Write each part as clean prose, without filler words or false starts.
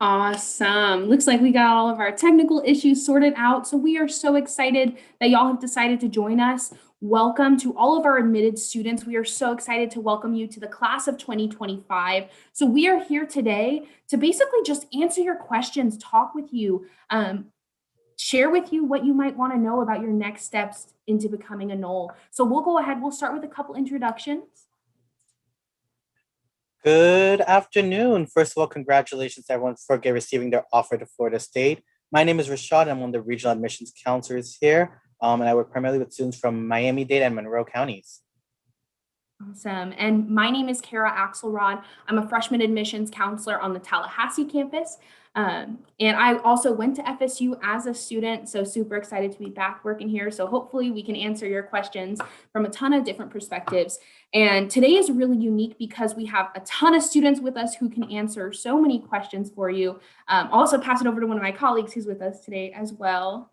Awesome. Looks like we got all of our technical issues sorted out. So we are so excited that y'all have decided to join us. Welcome to all of our admitted students. We are so excited to welcome you to the class of 2025. So we are here today to basically just answer your questions, talk with you, share with you what you might want to know about your next steps into becoming a Nole. So we'll go ahead. We'll start with a couple introductions. Good afternoon. First of all, congratulations to everyone for receiving their offer to Florida State. My name is Rashad. I'm one of the regional admissions counselors here, and I work primarily with students from Miami-Dade and Monroe counties. Awesome. And my name is Kara Axelrod. I'm a freshman admissions counselor on the Tallahassee campus. And I also went to FSU as a student, so super excited to be back working here. So hopefully we can answer your questions from a ton of different perspectives. And today is really unique because we have a ton of students with us who can answer so many questions for you. I'll also pass it over to one of my colleagues who's with us today as well.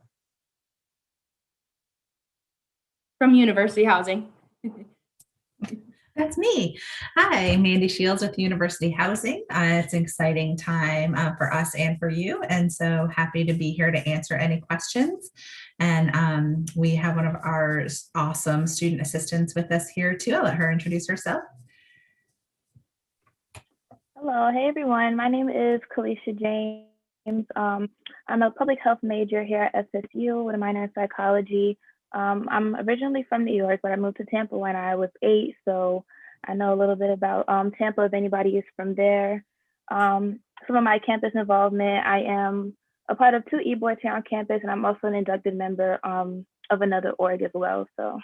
From University Housing. That's me. Hi, Mandy Shields with University Housing. It's an exciting time for us and for you, and so happy to be here to answer any questions. And we have one of our awesome student assistants with us here too. I'll let her introduce herself. Hello, hey everyone. My name is Kalisha James. I'm a public health major here at FSU with a minor in psychology. I'm originally from New York, but I moved to Tampa when I was 8, so I know a little bit about Tampa if anybody is from there. Some of my campus involvement, I am a part of 2 e-boards here on campus, and I'm also an inducted member of another org as well. So.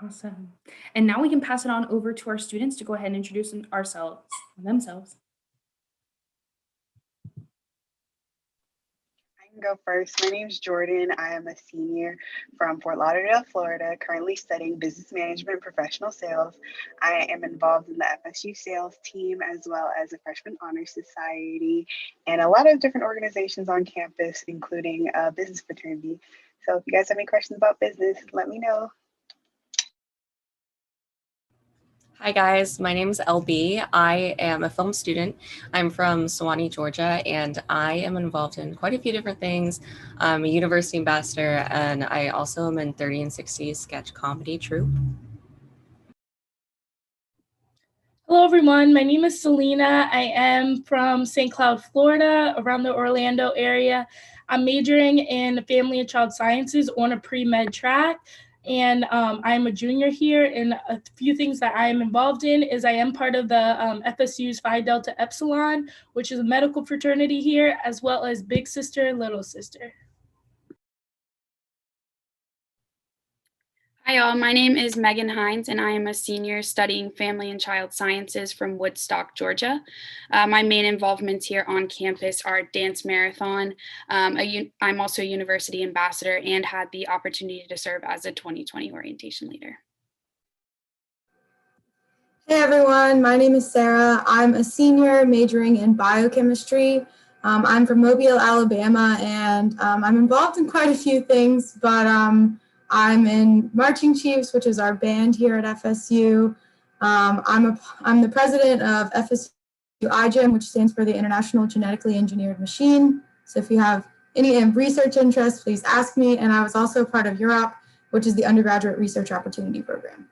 Awesome. And now we can pass it on over to our students to go ahead and introduce themselves. Go first. My name is Jordan. I am a senior from Fort Lauderdale, Florida, currently studying business management, professional sales. I am involved in the FSU sales team as well as a freshman honor society and a lot of different organizations on campus, including a business fraternity. So if you guys have any questions about business, let me know. Hi guys, my name is LB. I am a film student. I'm from Sewanee, Georgia, and I am involved in quite a few different things. I'm a university ambassador, and I also am in 30 and 60 sketch comedy troupe. Hello everyone, my name is Selena. I am from St. Cloud, Florida, around the Orlando area. I'm majoring in family and child sciences on a pre-med track. And I'm a junior here, and a few things that I am involved in is I am part of the FSU's Phi Delta Epsilon, which is a medical fraternity here, as well as Big Sister and Little Sister. Hi all, my name is Megan Hines, and I am a senior studying family and child sciences from Woodstock, Georgia. My main involvements here on campus are dance marathon. I'm also a university ambassador and had the opportunity to serve as a 2020 orientation leader. Hey everyone, my name is Sarah. I'm a senior majoring in biochemistry. I'm from Mobile, Alabama, and I'm involved in quite a few things, but I'm in Marching Chiefs, which is our band here at FSU. I'm the president of FSU iGEM, which stands for the International Genetically Engineered Machine. So if you have any research interests, please ask me. And I was also part of Europe, which is the Undergraduate Research Opportunity Program.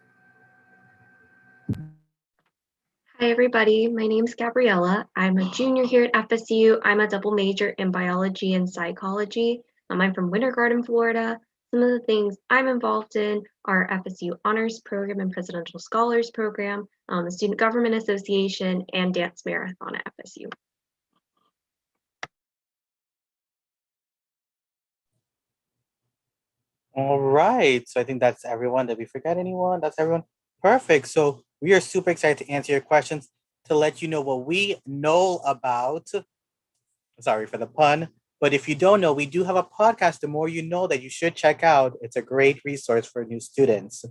Hi everybody, my name is Gabriella. I'm a junior here at FSU. I'm a double major in biology and psychology. I'm from Winter Garden, Florida. Some of the things I'm involved in are FSU Honors Program and Presidential Scholars Program, the Student Government Association, and Dance Marathon at FSU. All right, so I think that's everyone. Did we forget anyone? That's everyone. Perfect. So we are super excited to answer your questions, to let you know what we know about. Sorry for the pun. But if you don't know, we do have a podcast, The More You Know, that you should check out. It's a great resource for new students.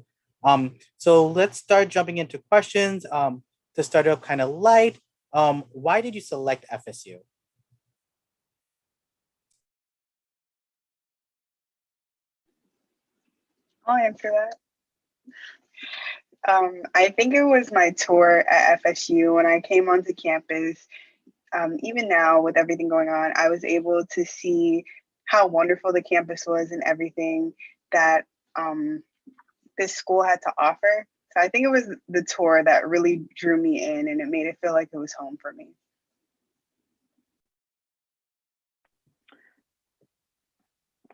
So let's start jumping into questions. To start off kind of light, why did you select FSU? I'll answer that. I think it was my tour at FSU when I came onto campus. even now with everything going on, I was able to see how wonderful the campus was and everything that this school had to offer. So I think it was the tour that really drew me in, and it made it feel like it was home for me.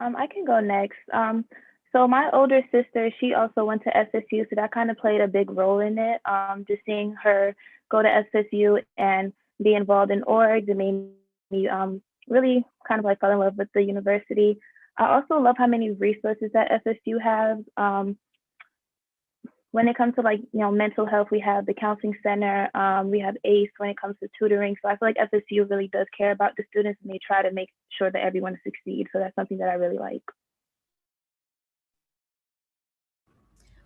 I can go next. So my older sister, she also went to FSU, so that kind of played a big role in it. Just seeing her go to FSU and be involved in orgs, it made me really kind of like fall in love with the university. I also love how many resources that FSU has. When it comes to like, mental health, we have the counseling center, we have ACE when it comes to tutoring. So I feel like FSU really does care about the students and they try to make sure that everyone succeeds. So that's something that I really like.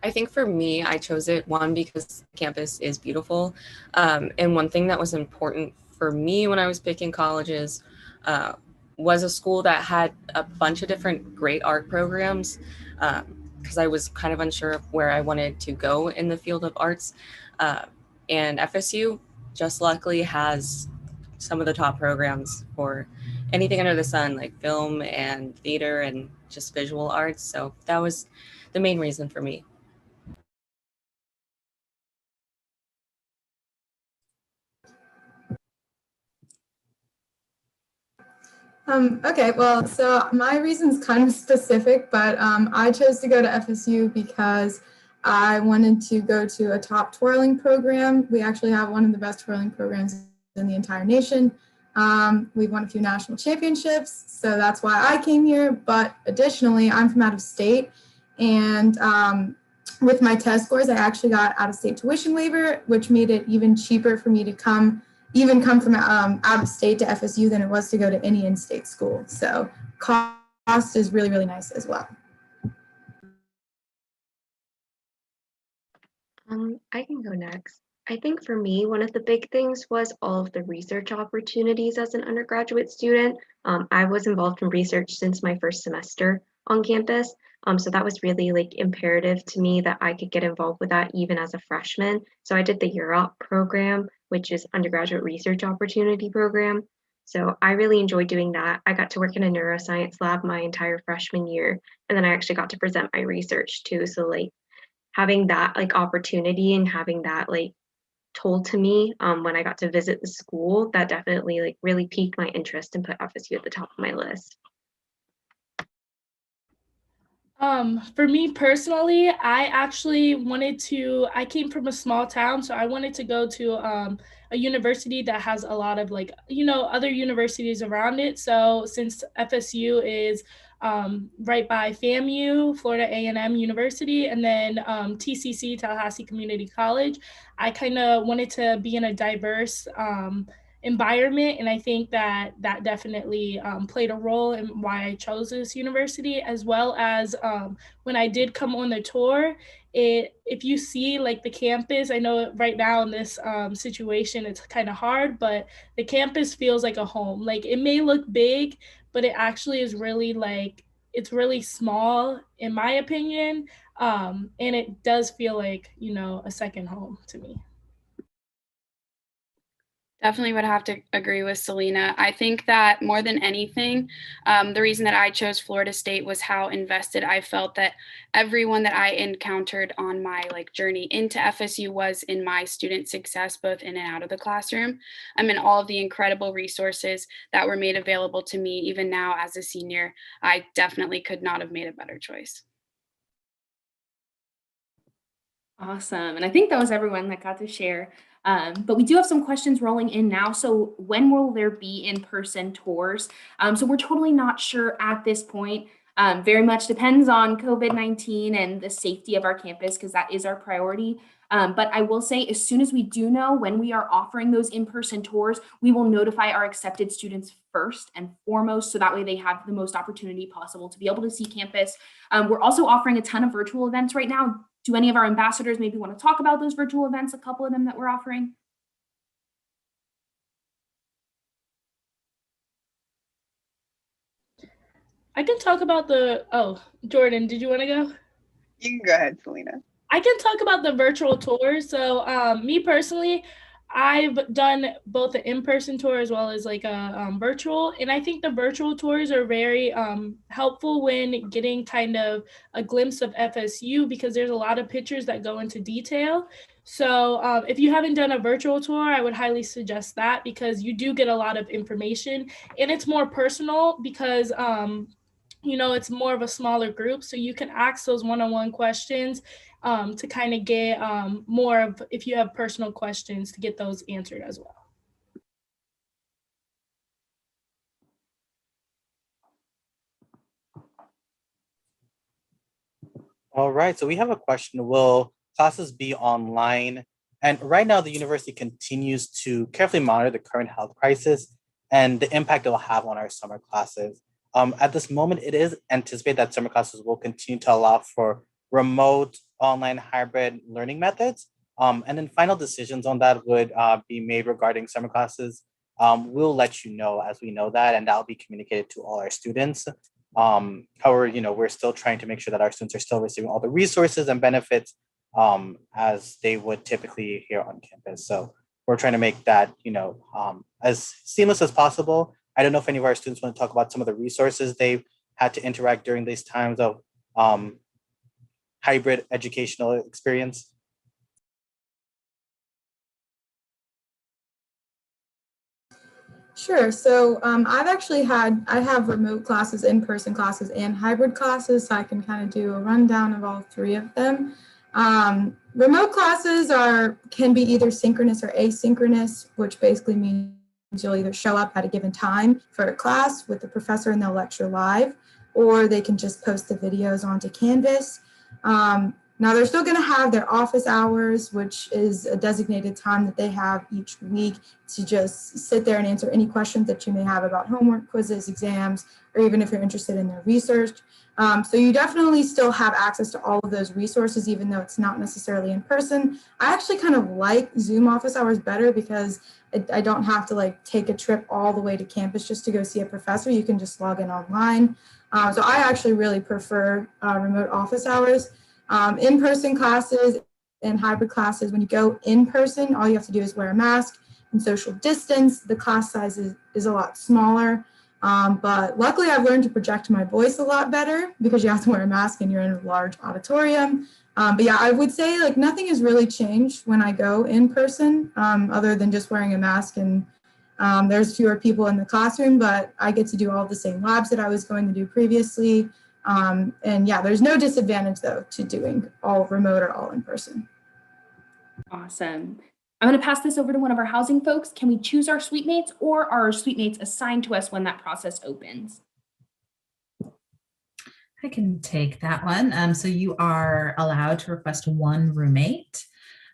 I think for me, I chose it, one, because campus is beautiful. And one thing that was important for me when I was picking colleges was a school that had a bunch of different great art programs, because I was kind of unsure of where I wanted to go in the field of arts. And FSU just luckily has some of the top programs for anything under the sun, like film and theater and just visual arts. So that was the main reason for me. Okay, well, so my reason's kind of specific, but I chose to go to FSU because I wanted to go to a top twirling program. We actually have one of the best twirling programs in the entire nation. We've won a few national championships, so that's why I came here. But additionally, I'm from out of state, and with my test scores, I actually got out-of-state tuition waiver, which made it even cheaper for me to come from out of state to FSU than it was to go to any in-state school. So cost is really, really nice as well. I can go next. I think for me, one of the big things was all of the research opportunities as an undergraduate student. I was involved in research since my first semester on campus. So that was really like imperative to me that I could get involved with that even as a freshman. So I did the UROP program, which is undergraduate research opportunity program. So I really enjoyed doing that. I got to work in a neuroscience lab my entire freshman year, and then I actually got to present my research too. So like having that like opportunity and having that like told to me when I got to visit the school, that definitely like really piqued my interest and put FSU at the top of my list. For me personally, I came from a small town, so I wanted to go to a university that has a lot of like, other universities around it. So since FSU is right by FAMU, Florida A&M University, and then TCC, Tallahassee Community College, I kind of wanted to be in a diverse environment, and I think that definitely played a role in why I chose this university, as well as when I did come on the tour. If you see like the campus, I know right now in this situation it's kind of hard, but the campus feels like a home. Like it may look big, but it actually is really like, it's really small in my opinion, and it does feel like a second home to me. Definitely would have to agree with Selena. I think that more than anything, the reason that I chose Florida State was how invested I felt that everyone that I encountered on my like journey into FSU was in my student success, both in and out of the classroom. I mean, all of the incredible resources that were made available to me, even now as a senior, I definitely could not have made a better choice. Awesome. And I think that was everyone that got to share. But we do have some questions rolling in now. So when will there be in-person tours? So we're totally not sure at this point. Very much depends on COVID-19 and the safety of our campus, because that is our priority. But I will say, as soon as we do know when we are offering those in-person tours, we will notify our accepted students first and foremost, so that way they have the most opportunity possible to be able to see campus. We're also offering a ton of virtual events right now. Do any of our ambassadors maybe want to talk about those virtual events, a couple of them that we're offering? I can talk about Jordan, did you want to go? You can go ahead, Selena. I can talk about the virtual tours. So me personally, I've done both an in-person tour as well as like a virtual, and I think the virtual tours are very helpful when getting kind of a glimpse of FSU, because there's a lot of pictures that go into detail. So if you haven't done a virtual tour, I would highly suggest that, because you do get a lot of information, and it's more personal because it's more of a smaller group, so you can ask those one-on-one questions to kind of get more of, if you have personal questions, to get those answered as well. All right, so we have a question. Will classes be online? And right now, the university continues to carefully monitor the current health crisis and the impact it will have on our summer classes. At this moment, it is anticipated that summer classes will continue to allow for remote, online, hybrid learning methods. And then final decisions on that would be made regarding summer classes. We'll let you know as we know that, and that'll be communicated to all our students. However, we're still trying to make sure that our students are still receiving all the resources and benefits as they would typically here on campus. So we're trying to make that, as seamless as possible. I don't know if any of our students want to talk about some of the resources they've had to interact during these times of hybrid educational experience. Sure. So I have remote classes, in-person classes, and hybrid classes, so I can kind of do a rundown of all three of them. Remote classes can be either synchronous or asynchronous, which basically means you'll either show up at a given time for a class with the professor and they'll lecture live, or they can just post the videos onto Canvas. Now they're still going to have their office hours, which is a designated time that they have each week to just sit there and answer any questions that you may have about homework, quizzes, exams, or even if you're interested in their research. So you definitely still have access to all of those resources, even though it's not necessarily in person. I actually kind of like Zoom office hours better because I don't have to take a trip all the way to campus just to go see a professor. You can just log in online. So I actually really prefer remote office hours. In-person classes and hybrid classes, when you go in person, all you have to do is wear a mask and social distance. The class size is a lot smaller. But luckily I've learned to project my voice a lot better because you have to wear a mask and you're in a large auditorium. But yeah, I would say nothing has really changed when I go in person, other than just wearing a mask and there's fewer people in the classroom, but I get to do all the same labs that I was going to do previously. And yeah, there's no disadvantage though to doing all remote or all in person. Awesome. I'm going to pass this over to one of our housing folks. Can we choose our Suitemates, or are our Suitemates assigned to us when that process opens? I can take that one. So you are allowed to request one roommate.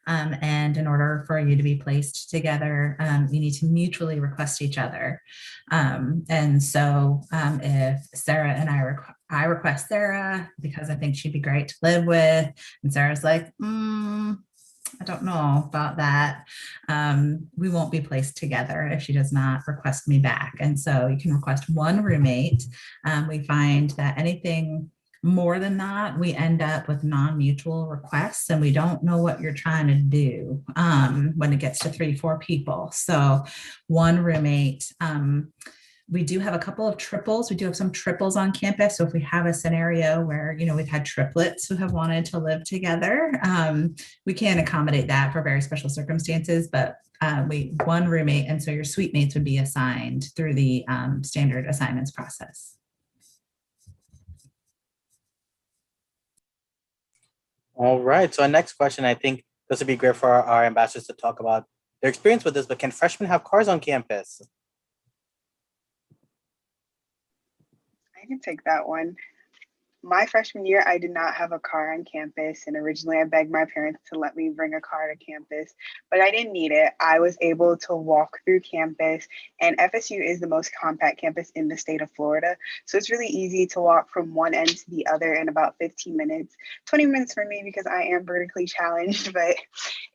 And in order for you to be placed together, you need to mutually request each other. And so if Sarah and I request Sarah because I think she'd be great to live with, and Sarah's like, I don't know about that, we won't be placed together if she does not request me back. And so you can request one roommate. We find that anything more than that, we end up with non-mutual requests, and we don't know what you're trying to do when it gets to 3-4 people. So one roommate. We do have a couple of triples. We do have some triples on campus. So if we have a scenario where, we've had triplets who have wanted to live together, we can accommodate that for very special circumstances, but one roommate. And so your suite mates would be assigned through the standard assignments process. All right, so our next question, I think this would be great for our ambassadors to talk about their experience with this, but can freshmen have cars on campus? I can take that one. My freshman year, I did not have a car on campus, and originally I begged my parents to let me bring a car to campus, but I didn't need it. I was able to walk through campus, and FSU is the most compact campus in the state of Florida, so it's really easy to walk from one end to the other in about 15 minutes, 20 minutes for me because I am vertically challenged, but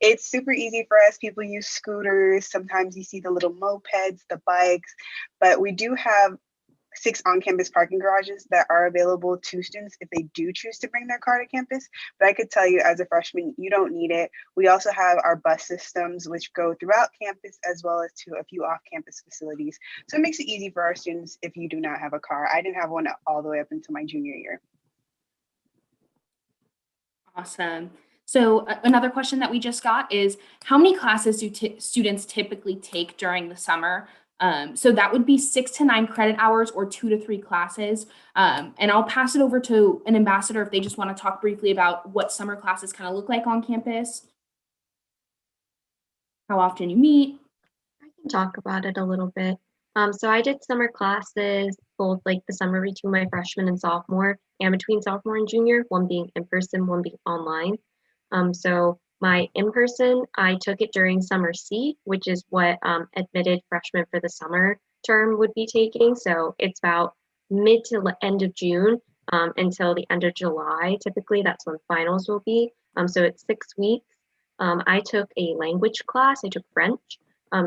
it's super easy for us. People use scooters. Sometimes you see the little mopeds, the bikes, but we do have 6 on-campus parking garages that are available to students if they do choose to bring their car to campus. But I could tell you as a freshman, you don't need it. We also have our bus systems, which go throughout campus as well as to a few off-campus facilities. So it makes it easy for our students if you do not have a car. I didn't have one all the way up until my junior year. Awesome. So another question that we just got is, how many classes do students typically take during the summer? So that would be 6 to 9 credit hours or 2 to 3 classes. And I'll pass it over to an ambassador if they just want to talk briefly about what summer classes kind of look like on campus, how often you meet. I can talk about it a little bit. So I did summer classes, both like the summer between my freshman and sophomore, and between sophomore and junior, one being in person, one being online. So my in-person, I took it during summer C, which is what admitted freshmen for the summer term would be taking. So it's about mid to end of June until the end of July. Typically, that's when finals will be. So it's 6 weeks. I took a language class. I took French.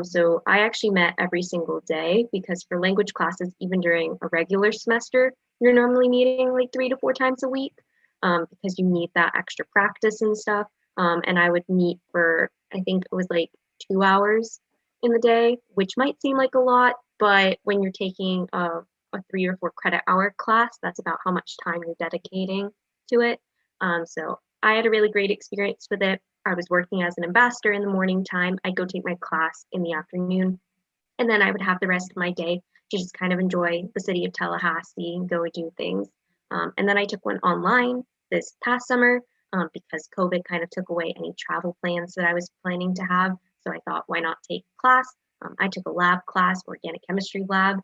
So I actually met every single day because for language classes, even during a regular semester, you're normally meeting like 3 to 4 times a week because you need that extra practice and stuff. And I would meet for, I think it was like 2 hours in the day, which might seem like a lot, but when you're taking a 3 or 4 credit hour class, that's about how much time you're dedicating to it. So I had a really great experience with it. I was working as an ambassador in the morning time. I'd go take my class in the afternoon, and then I would have the rest of my day to just kind of enjoy the city of Tallahassee and go do things. And then I took one online this past summer because COVID kind of took away any travel plans that I was planning to have. So I thought, why not take class? I took a lab class, organic chemistry lab.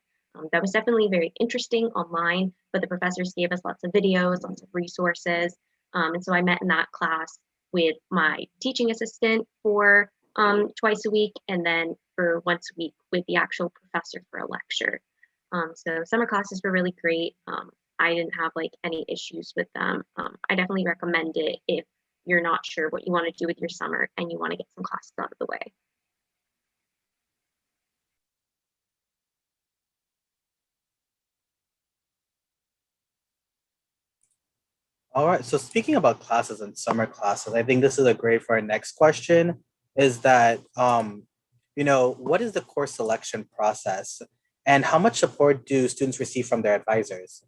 That was definitely very interesting online, but the professors gave us lots of videos, lots of resources. And so I met in that class with my teaching assistant for twice a week, and then for once a week with the actual professor for a lecture. So summer classes were really great. I didn't have like any issues with them. I definitely recommend it if you're not sure what you want to do with your summer and you want to get some classes out of the way. All right, so speaking about classes and summer classes, I think this is a great for our next question is that, what is the course selection process and how much support do students receive from their advisors?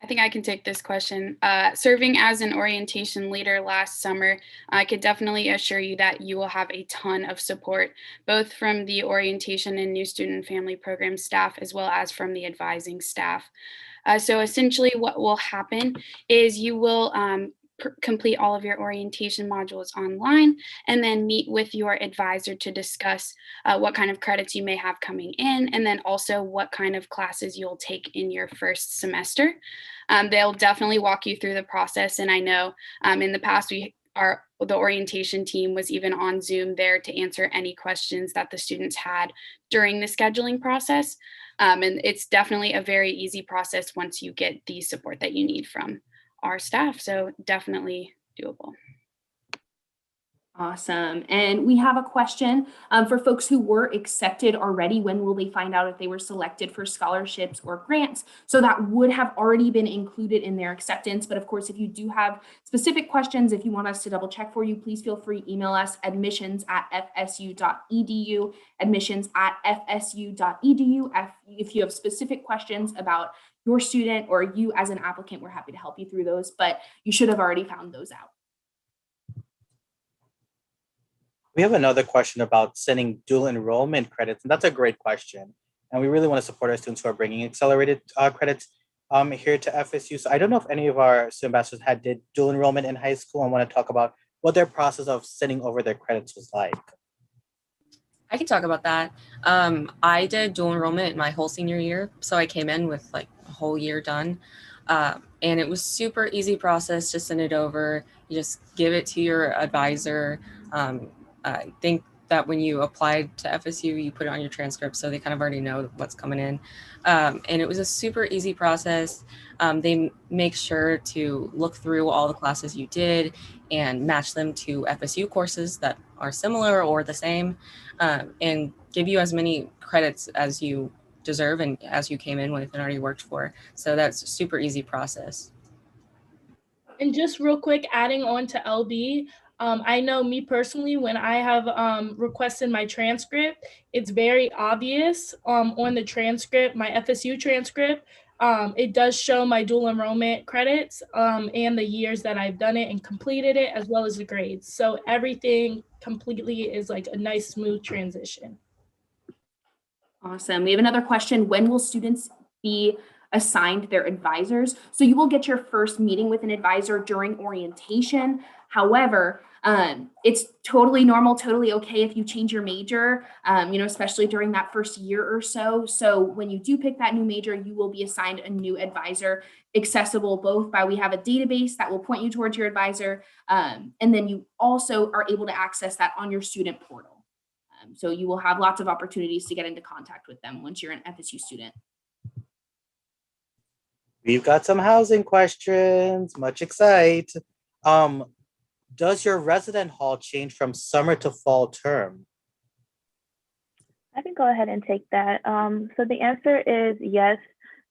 I think I can take this question. Serving as an orientation leader last summer, I could definitely assure you that you will have a ton of support, both from the orientation and new student family program staff, as well as from the advising staff. So essentially what will happen is you will complete all of your orientation modules online and then meet with your advisor to discuss what kind of credits you may have coming in, and then also what kind of classes you'll take in your first semester. They'll definitely walk you through the process. And I know in the past, the orientation team was even on Zoom there to answer any questions that the students had during the scheduling process. And it's definitely a very easy process once you get the support that you need from our staff. So definitely doable. Awesome. And we have a question for folks who were accepted already. When will they find out if they were selected for scholarships or grants? So that would have already been included in their acceptance. But of course, if you do have specific questions, if you want us to double check for you, please feel free to email us admissions@fsu.edu, admissions@fsu.edu. If you have specific questions about your student or you as an applicant, we're happy to help you through those, but you should have already found those out. We have another question about sending dual enrollment credits, and that's a great question. And we really want to support our students who are bringing accelerated credits here to FSU. So I don't know if any of our student ambassadors did dual enrollment in high school and want to talk about what their process of sending over their credits was like. I can talk about that. I did dual enrollment my whole senior year, so I came in with like a whole year done. And it was super easy process to send it over. You just give it to your advisor. I think that when you applied to FSU, you put it on your transcript, so they kind of already know what's coming in. And it was a super easy process. They make sure to look through all the classes you did and match them to FSU courses that are similar or the same. And give you as many credits as you deserve and as you came in with and already worked for. So that's a super easy process. And just real quick, adding on to LB, I know me personally, when I have requested my transcript, it's very obvious on the transcript, my FSU transcript. It does show my dual enrollment credits and the years that I've done it and completed it, as well as the grades. So everything completely is like a nice, smooth transition. Awesome. We have another question. When will students be assigned their advisors? So you will get your first meeting with an advisor during orientation. However, it's totally normal, totally okay if you change your major, especially during that first year or so. So when you do pick that new major, you will be assigned a new advisor, accessible both by, we have a database that will point you towards your advisor, and then you also are able to access that on your student portal. So you will have lots of opportunities to get into contact with them once you're an FSU student. We've got some housing questions. Much excite. Does your resident hall change from summer to fall term? I can go ahead and take that. So the answer is yes.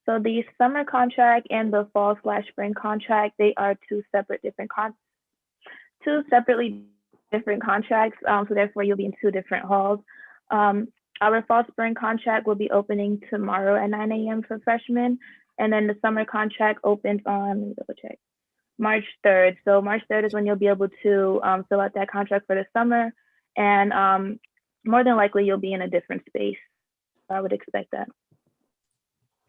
So the summer contract and the fall/spring contract, they are two separately different contracts. So therefore you'll be in two different halls. Our fall/spring contract will be opening tomorrow at 9 a.m. for freshmen. And then the summer contract opens on, let me double check, March 3rd. So March 3rd is when you'll be able to fill out that contract for the summer. And more than likely you'll be in a different space. I would expect that.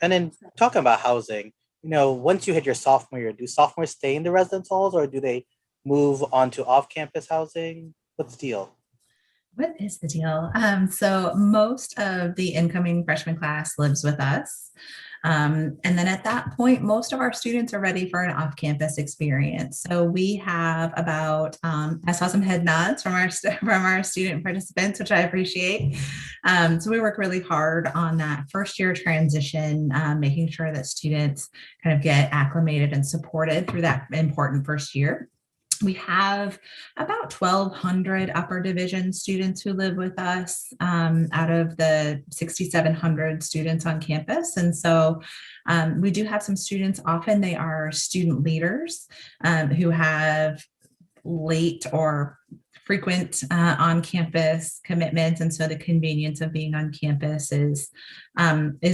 And then talking about housing, once you hit your sophomore year, do sophomores stay in the residence halls or do they move on to off-campus housing? What's the deal? What is the deal? So most of the incoming freshman class lives with us. And then at that point, most of our students are ready for an off-campus experience. So we have about, I saw some head nods from our student participants, which I appreciate. So we work really hard on that first year transition, making sure that students kind of get acclimated and supported through that important first year. We have about 1,200 upper division students who live with us out of the 6,700 students on campus. And so we do have some students, often they are student leaders who have late or frequent on-campus commitments, and so the convenience of being on campus is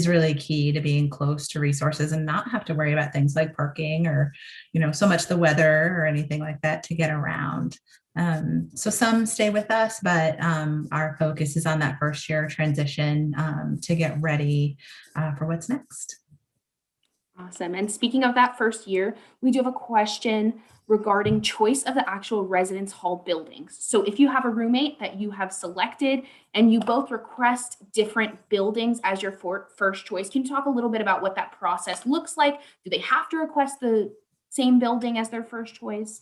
really key to being close to resources and not have to worry about things like parking or, so much the weather or anything like that to get around. So some stay with us, but our focus is on that first year transition to get ready for what's next. Awesome. And speaking of that first year, we do have a question regarding choice of the actual residence hall buildings. So if you have a roommate that you have selected and you both request different buildings as your first choice, can you talk a little bit about what that process looks like? Do they have to request the same building as their first choice?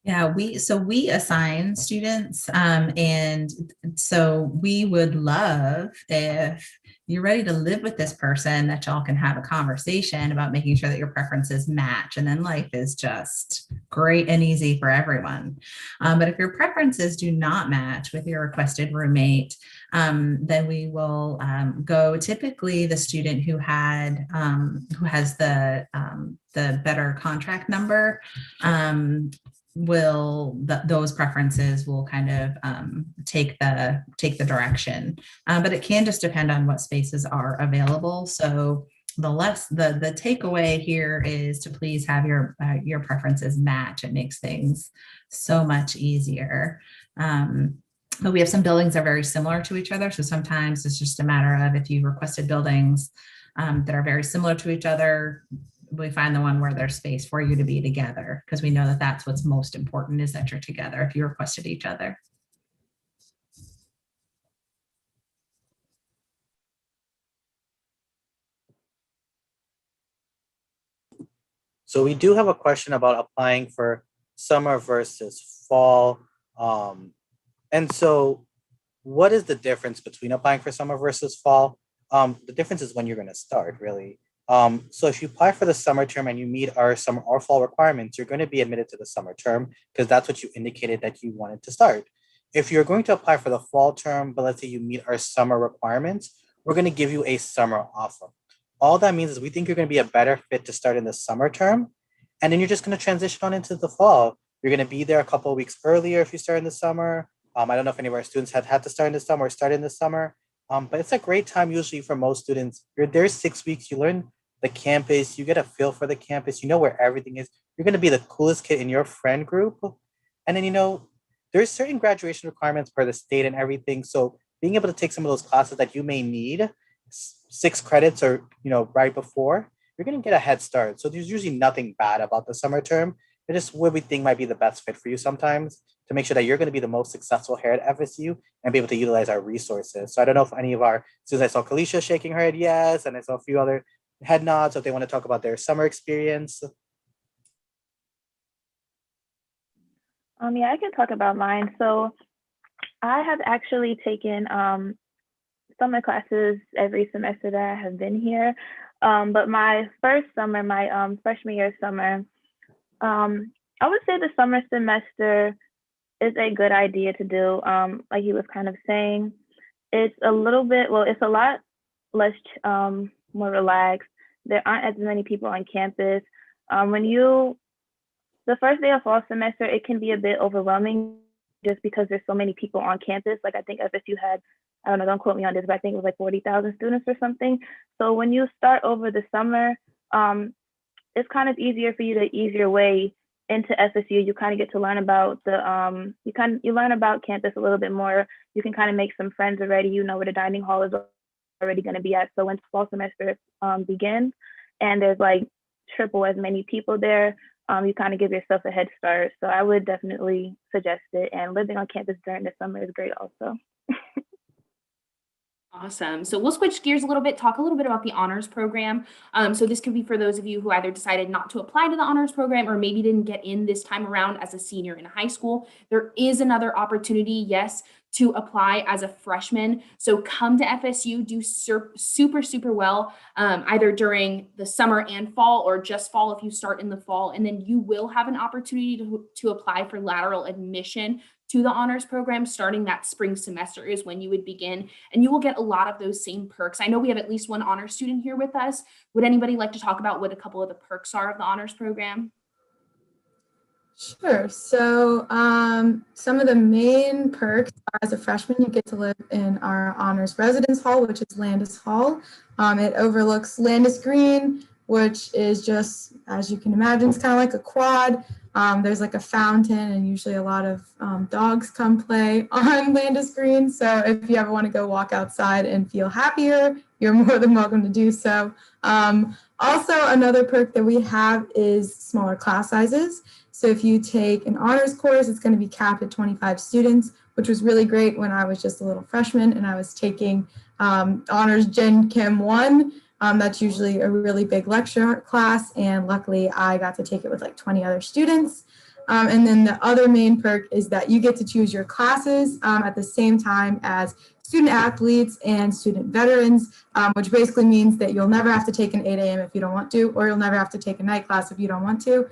Yeah, we assign students, and so we would love if you're ready to live with this person that y'all can have a conversation about making sure that your preferences match, and then life is just great and easy for everyone. But if your preferences do not match with your requested roommate, then we will go typically the student who has the better contract number. Those preferences will kind of take the direction, but it can just depend on what spaces are available. So the takeaway here is to please have your preferences match. It makes things so much easier. But we have some buildings that are very similar to each other. So sometimes it's just a matter of if you requested buildings that are very similar to each other, we find the one where there's space for you to be together, because we know that that's what's most important, is that you're together if you requested each other. So we do have a question about applying for summer versus fall. And so what is the difference between applying for summer versus fall? The difference is when you're going to start, really. So if you apply for the summer term and you meet our summer or fall requirements, you're going to be admitted to the summer term because that's what you indicated that you wanted to start. if you're going to apply for the fall term, but let's say you meet our summer requirements, we're going to give you a summer offer. All that means is we think you're going to be a better fit to start in the summer term. And then you're just going to transition on into the fall. You're going to be there a couple of weeks earlier if you start in the summer. I don't know if any of our students have had to start in the summer or start in the summer, but it's a great time usually for most students. You're there 6 weeks, you learn the campus, you get a feel for the campus, you know where everything is. You're going to be the coolest kid in your friend group. And then, there's certain graduation requirements per the state and everything. So being able to take some of those classes that you may need, 6 credits or, right before, you're going to get a head start. So there's usually nothing bad about the summer term. It's just what we think might be the best fit for you sometimes to make sure that you're going to be the most successful here at FSU and be able to utilize our resources. So I don't know if any of our students, I saw Kalisha shaking her head yes, and I saw a few other head nods if they want to talk about their summer experience. Yeah, I can talk about mine. So I have actually taken summer classes every semester that I have been here. But my first summer, my freshman year summer, I would say the summer semester is a good idea to do. Like he was kind of saying, it's a lot less more relaxed. There aren't as many people on campus. The first day of fall semester, it can be a bit overwhelming just because there's so many people on campus. Like I think FSU had, I don't know, don't quote me on this, but I think it was like 40,000 students or something. So when you start over the summer, it's kind of easier for you to ease your way into FSU. You kind of get to learn about you learn about campus a little bit more. You can kind of make some friends already. You know where the dining hall is already going to be at. So when fall semester begins and there's like triple as many people there, you kind of give yourself a head start. So I would definitely suggest it. And living on campus during the summer is great also. Awesome. So we'll switch gears a little bit, talk a little bit about the honors program. So this could be for those of you who either decided not to apply to the honors program or maybe didn't get in this time around as a senior in high school. There is another opportunity, yes, to apply as a freshman. So come to FSU, do super, super well, either during the summer and fall or just fall if you start in the fall. And then you will have an opportunity to apply for lateral admission to the honors program starting that spring semester is when you would begin, and you will get a lot of those same perks. I know we have at least one honors student here with us. Would anybody like to talk about what a couple of the perks are of the honors program? Sure. So some of the main perks are as a freshman, you get to live in our honors residence hall, which is Landis Hall. It overlooks Landis Green, which is just, as you can imagine, it's kind of like a quad. There's like a fountain and usually a lot of dogs come play on Landis Green. So if you ever want to go walk outside and feel happier, you're more than welcome to do so. Also, another perk that we have is smaller class sizes. So if you take an honors course, it's going to be capped at 25 students, which was really great when I was just a little freshman and I was taking honors Gen Chem 1. That's usually a really big lecture class, and luckily I got to take it with like 20 other students. And then the other main perk is that you get to choose your classes at the same time as student athletes and student veterans, which basically means that you'll never have to take an 8 a.m. if you don't want to, or you'll never have to take a night class if you don't want to.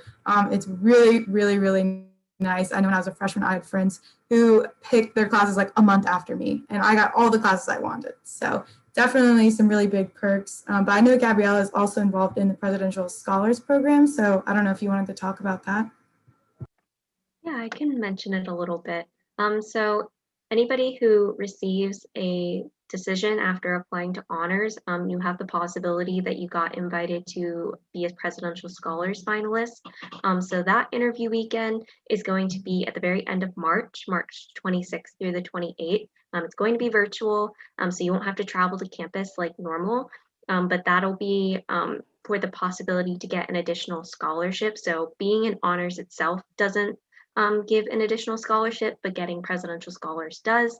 It's really, really, really nice. I know when I was a freshman, I had friends who picked their classes like a month after me, and I got all the classes I wanted. So definitely some really big perks. But I know Gabriella is also involved in the Presidential Scholars Program, so I don't know if you wanted to talk about that. Yeah, I can mention it a little bit. So anybody who receives a decision after applying to honors, you have the possibility that you got invited to be a Presidential Scholars finalist. So that interview weekend is going to be at the very end of March 26th through the 28th. It's going to be virtual, so you won't have to travel to campus like normal, but that'll be for the possibility to get an additional scholarship. So being in honors itself doesn't give an additional scholarship, but getting presidential scholars does.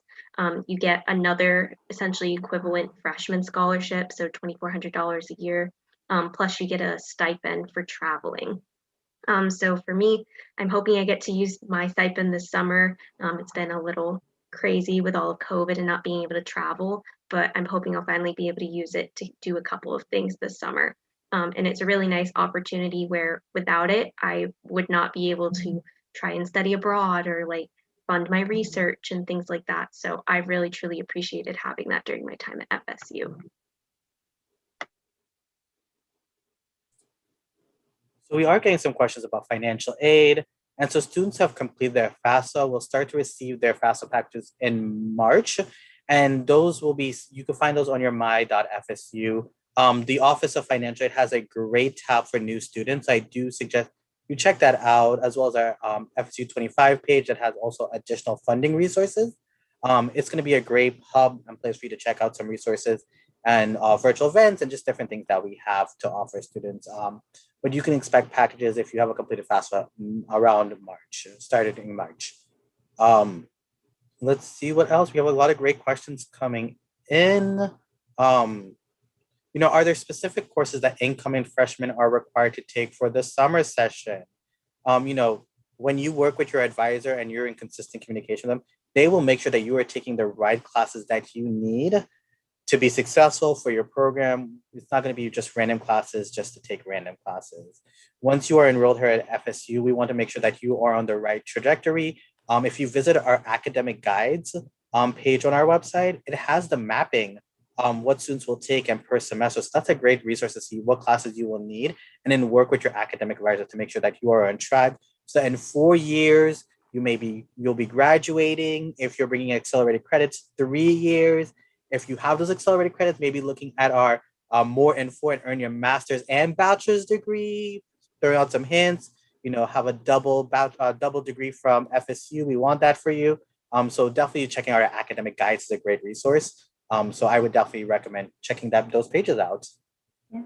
You get another essentially equivalent freshman scholarship, so $2,400 a year, plus you get a stipend for traveling. So for me, I'm hoping I get to use my stipend this summer. It's been a little crazy with all of COVID and not being able to travel, but I'm hoping I'll finally be able to use it to do a couple of things this summer. And it's a really nice opportunity where without it, I would not be able to try and study abroad or like fund my research and things like that. So I really, truly appreciated having that during my time at FSU. So we are getting some questions about financial aid. And so students have completed their FAFSA will start to receive their FAFSA packages in March. And those will be, you can find those on your my.fsu. The Office of Financial Aid has a great tab for new students. I do suggest you check that out, as well as our FSU 25 page that has also additional funding resources. It's going to be a great hub and place for you to check out some resources and virtual events and just different things that we have to offer students. But you can expect packages if you have a completed FAFSA around March, started in March. Let's see what else. We have a lot of great questions coming in. Are there specific courses that incoming freshmen are required to take for the summer session? When you work with your advisor and you're in consistent communication with them, they will make sure that you are taking the right classes that you need to be successful for your program. It's not going to be just random classes just to take random classes. Once you are enrolled here at FSU, we want to make sure that you are on the right trajectory. If you visit our academic guides page on our website, it has the mapping, what students will take and per semester. So that's a great resource to see what classes you will need and then work with your academic advisor to make sure that you are on track. So in 4 years, you'll be graduating. If you're bringing accelerated credits, 3 years. If you have those accelerated credits, maybe looking at our more in 4 and earn your master's and bachelor's degree, throwing out some hints, have a double degree from FSU. We want that for you. So definitely checking out our academic guides is a great resource. So I would definitely recommend checking those pages out. Yeah.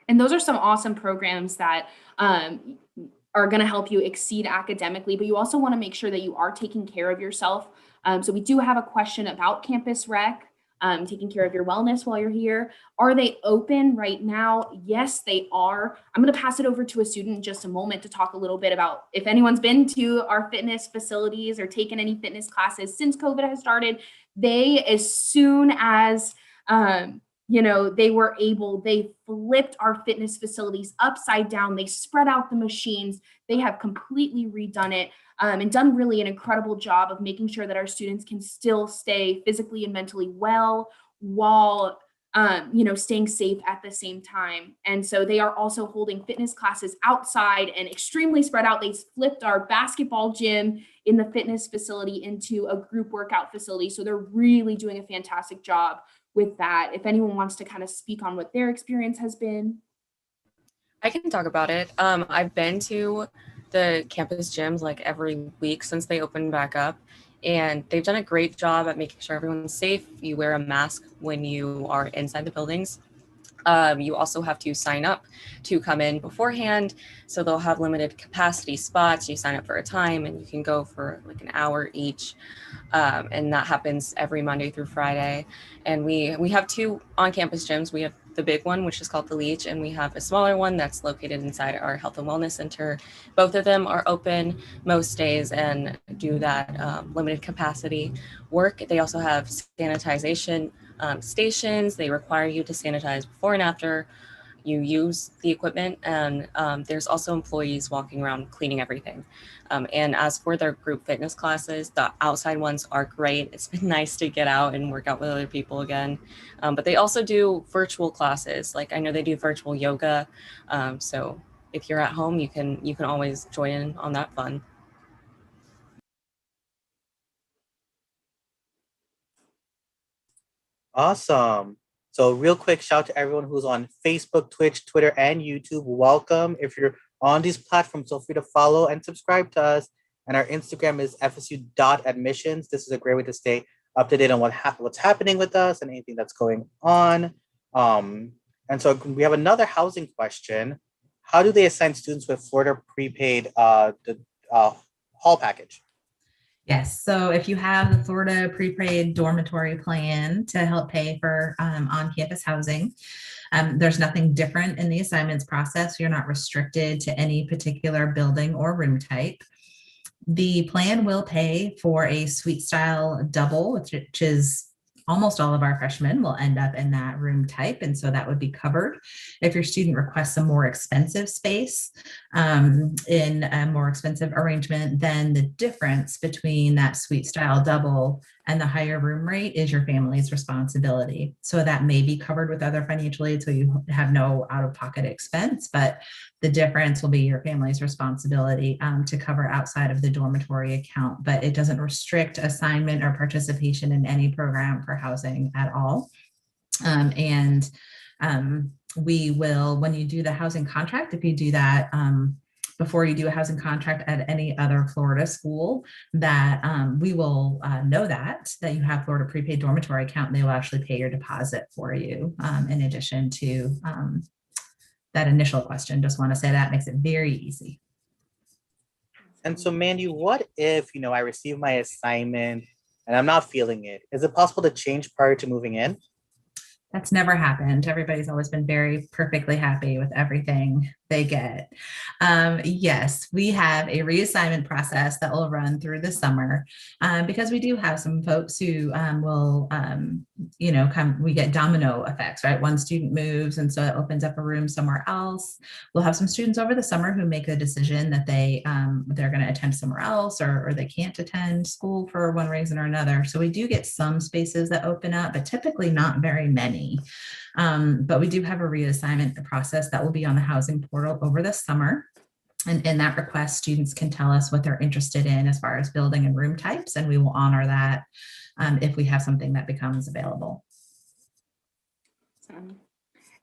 And those are some awesome programs that are going to help you exceed academically, but you also want to make sure that you are taking care of yourself. So we do have a question about campus rec. Taking care of your wellness while you're here. Are they open right now? Yes, they are. I'm going to pass it over to a student in just a moment to talk a little bit about if anyone's been to our fitness facilities or taken any fitness classes since COVID has started. They, as soon as they flipped our fitness facilities upside down. They spread out the machines. They have completely redone it. And done really an incredible job of making sure that our students can still stay physically and mentally well while staying safe at the same time. And so they are also holding fitness classes outside and extremely spread out. They flipped our basketball gym in the fitness facility into a group workout facility. So they're really doing a fantastic job with that. If anyone wants to kind of speak on what their experience has been. I can talk about it. I've been to the campus gyms like every week since they opened back up, and they've done a great job at making sure everyone's safe. You wear a mask when you are inside the buildings. You also have to sign up to come in beforehand. So they'll have limited capacity spots. You sign up for a time and you can go for like an hour each. And that happens every Monday through Friday. And we have 2 on-campus gyms. We have the big one, which is called the Leach, and we have a smaller one that's located inside our Health and Wellness Center. Both of them are open most days and do that limited capacity work. They also have sanitization stations. They require you to sanitize before and after you use the equipment, and there's also employees walking around cleaning everything. And as for their group fitness classes, the outside ones are great. It's been nice to get out and work out with other people again. But they also do virtual classes. Like I know they do virtual yoga. So if you're at home, you can always join in on that fun. Awesome. So real quick shout to everyone who's on Facebook, Twitch, Twitter, and YouTube. Welcome. If you're on these platforms, feel free to follow and subscribe to us. And our Instagram is fsu.admissions. This is a great way to stay up to date on what's happening with us and anything that's going on. And so we have another housing question. How do they assign students with Florida prepaid the hall package? Yes, so if you have the Florida prepaid dormitory plan to help pay for on-campus housing, there's nothing different in the assignments process. You're not restricted to any particular building or room type. The plan will pay for a suite style double, which is almost all of our freshmen will end up in that room type. And so that would be covered. If your student requests a more expensive space in a more expensive arrangement, then the difference between that suite style double and the higher room rate is your family's responsibility. So that may be covered with other financial aid, so you have no out-of-pocket expense, but the difference will be your family's responsibility to cover outside of the dormitory account, but it doesn't restrict assignment or participation in any program for housing at all. We will, when you do the housing contract, if you do that before you do a housing contract at any other Florida school, that we will know that you have Florida prepaid dormitory account, and they will actually pay your deposit for you in addition to that initial question. Just want to say that makes it very easy. And so, Mandy, what if, I receive my assignment and I'm not feeling it? Is it possible to change prior to moving in? That's never happened. Everybody's always been very perfectly happy with everything they get. Yes, we have a reassignment process that will run through the summer because we do have some folks who will, we get domino effects, right? One student moves and so it opens up a room somewhere else. We'll have some students over the summer who make a decision that they're going to attend somewhere else or they can't attend school for one reason or another. So we do get some spaces that open up, but typically not very many. But we do have a reassignment process that will be on the housing portal over the summer. And in that request, students can tell us what they're interested in as far as building and room types, and we will honor that if we have something that becomes available.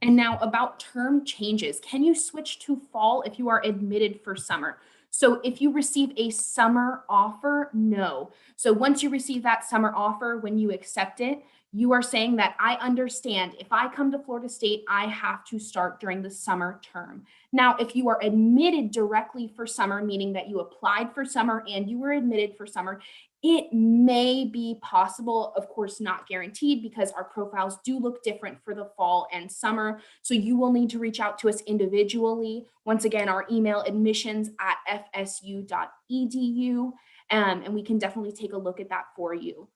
And now about term changes. Can you switch to fall if you are admitted for summer? So if you receive a summer offer, no. So once you receive that summer offer, when you accept it, you are saying that I understand if I come to Florida State, I have to start during the summer term. Now, if you are admitted directly for summer, meaning that you applied for summer and you were admitted for summer, it may be possible, of course, not guaranteed because our profiles do look different for the fall and summer. So you will need to reach out to us individually. Once again, our email admissions@fsu.edu, and we can definitely take a look at that for you.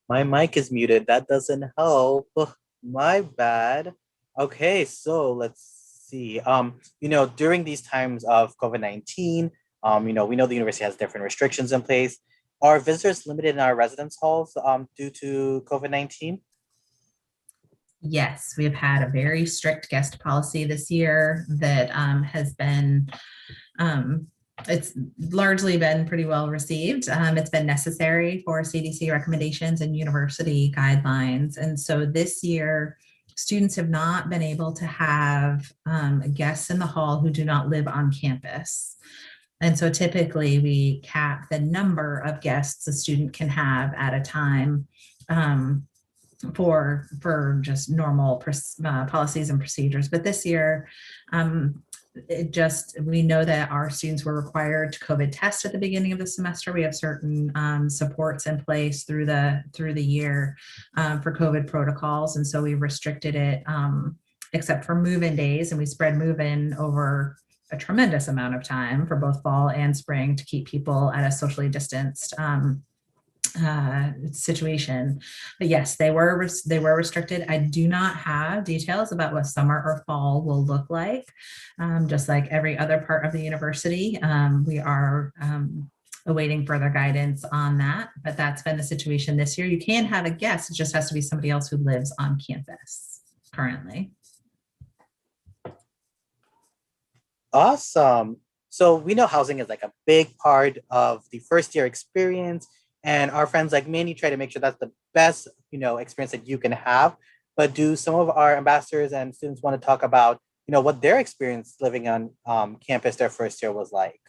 My mic is muted. That doesn't help. My bad. Okay, so let's see. During these times of COVID-19, we know the university has different restrictions in place. Are visitors limited in our residence halls due to COVID-19? Yes, we have had a very strict guest policy this year that has been it's largely been pretty well received. It's been necessary for CDC recommendations and university guidelines. And so this year, students have not been able to have guests in the hall who do not live on campus. And so typically we cap the number of guests a student can have at a time for just normal policies and procedures. But this year, we know that our students were required to COVID test at the beginning of the semester. We have certain supports in place through the year for COVID protocols. And so we restricted it except for move-in days, and we spread move-in over a tremendous amount of time for both fall and spring to keep people at a socially distanced situation. But yes, they were restricted. I do not have details about what summer or fall will look like. Just like every other part of the university, we are awaiting further guidance on that, but that's been the situation this year. You can have a guest, it just has to be somebody else who lives on campus currently. Awesome. So we know housing is like a big part of the first year experience, and our friends like Mandy try to make sure that's the best, experience that you can have. But do some of our ambassadors and students want to talk about, what their experience living on campus their first year was like?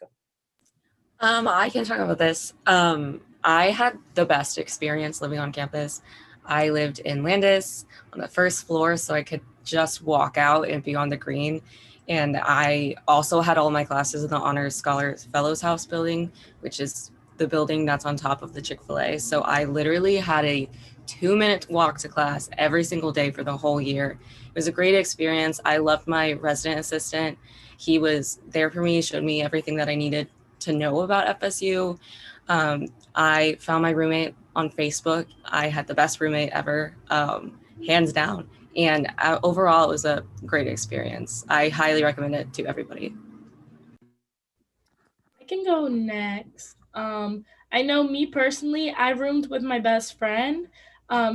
I can talk about this. I had the best experience living on campus. I lived in Landis on the first floor, so I could just walk out and be on the green. And I also had all my classes in the Honors Scholars Fellows House building, which is the building that's on top of the Chick-fil-A. So I literally had a 2-minute walk to class every single day for the whole year. It was a great experience. I loved my resident assistant. He was there for me, showed me everything that I needed to know about FSU. I found my roommate on Facebook. I had the best roommate ever, hands down. And overall, it was a great experience. I highly recommend it to everybody. I can go next. I know me personally, I roomed with my best friend.